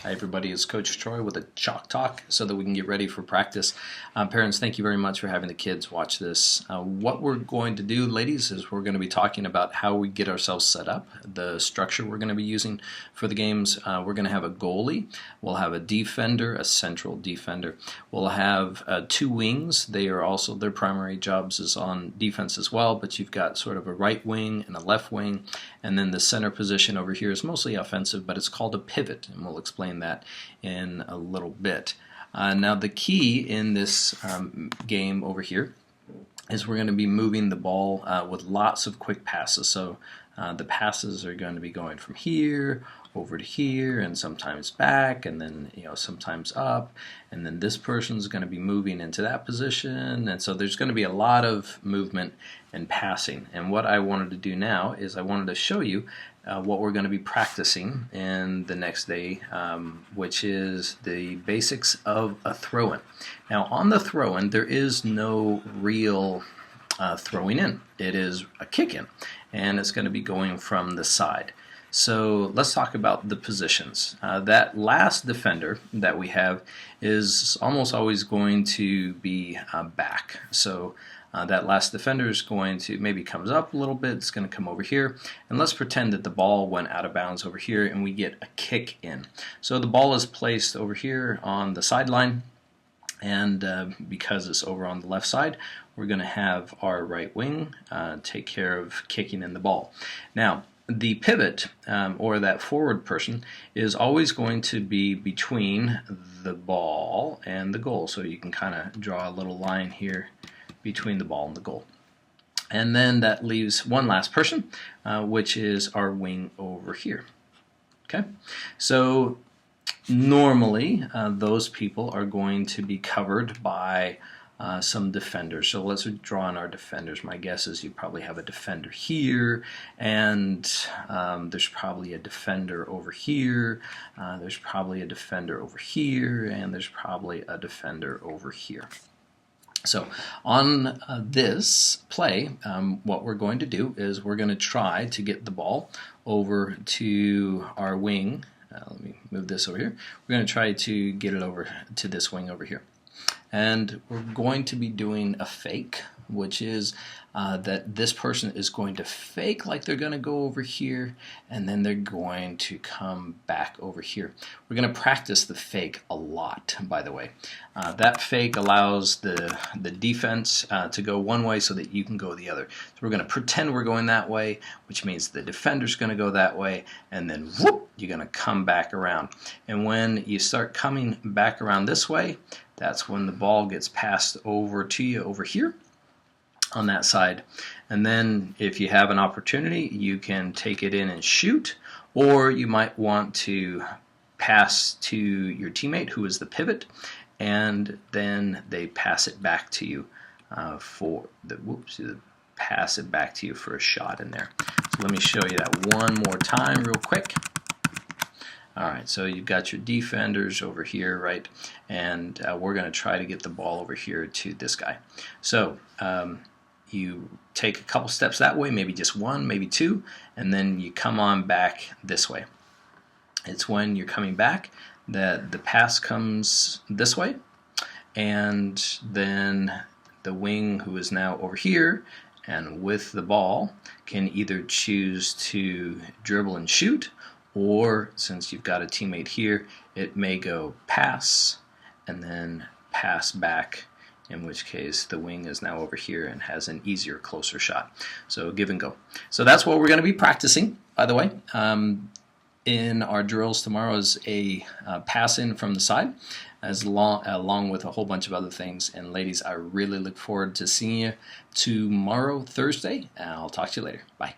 Hi everybody, it's Coach Troy with a Chalk Talk so that we can get ready for practice. Parents, thank you very much for having the kids watch this. What we're going to do, ladies, is we're going to be talking about how we get ourselves set up, the structure we're going to be using for the games. We're going to have a goalie, we'll have a defender, a central defender. We'll have two wings. They are also, their primary jobs is on defense as well, but you've got sort of a right wing and a left wing, and then the center position over here is mostly offensive, but it's called a pivot, and we'll explain that in a little bit. Now the key in this game over here is we're going to be moving the ball with lots of quick passes. So the passes are going to be going from here over to here and sometimes back and then sometimes up, and then this person's going to be moving into that position, and so there's going to be a lot of movement and passing. And what I wanted to do now is I wanted to show you what we're going to be practicing in the next day, which is the basics of a throw-in. Now on the throw-in there is no real throwing in. It is a kick-in, and it's going to be going from the side. So let's talk about the positions. That last defender that we have is almost always going to be back. So that last defender is going to maybe comes up a little bit, it's going to come over here, and let's pretend that the ball went out of bounds over here and we get a kick in. So the ball is placed over here on the sideline, and because it's over on the left side, we're going to have our right wing take care of kicking in the ball. Now the pivot, or that forward person, is always going to be between the ball and the goal. So you can kind of draw a little line here between the ball and the goal. And then that leaves one last person, which is our wing over here. Okay, so normally those people are going to be covered by some defenders. So let's draw on our defenders. My guess is you probably have a defender here, and there's probably a defender over here, there's probably a defender over here, and there's probably a defender over here. So on this play, what we're going to do is we're going to try to get the ball over to our wing. Let me move this over here. We're going to try to get it over to this wing over here. And we're going to be doing a fake, which is that this person is going to fake like they're going to go over here, and then they're going to come back over here. We're going to practice the fake a lot, by the way. That fake allows the defense to go one way so that you can go the other. So we're going to pretend we're going that way, which means the defender's going to go that way, and then whoop, you're going to come back around. And when you start coming back around this way, that's when the ball gets passed over to you over here on that side. And then if you have an opportunity, you can take it in and shoot, or you might want to pass to your teammate who is the pivot, and then they pass it back to you pass it back to you for a shot in there. So let me show you that one more time real quick. Alright, so you've got your defenders over here, right? And we're going to try to get the ball over here to this guy. So you take a couple steps that way, maybe just one, maybe two, and then you come on back this way. It's when you're coming back that the pass comes this way, and then the wing, who is now over here and with the ball, can either choose to dribble and shoot, or since you've got a teammate here, it may go pass and then pass back, in which case the wing is now over here and has an easier, closer shot. So give and go. So that's what we're going to be practicing, by the way. In our drills tomorrow is a pass in from the side, along with a whole bunch of other things. And ladies, I really look forward to seeing you tomorrow, Thursday, and I'll talk to you later. Bye.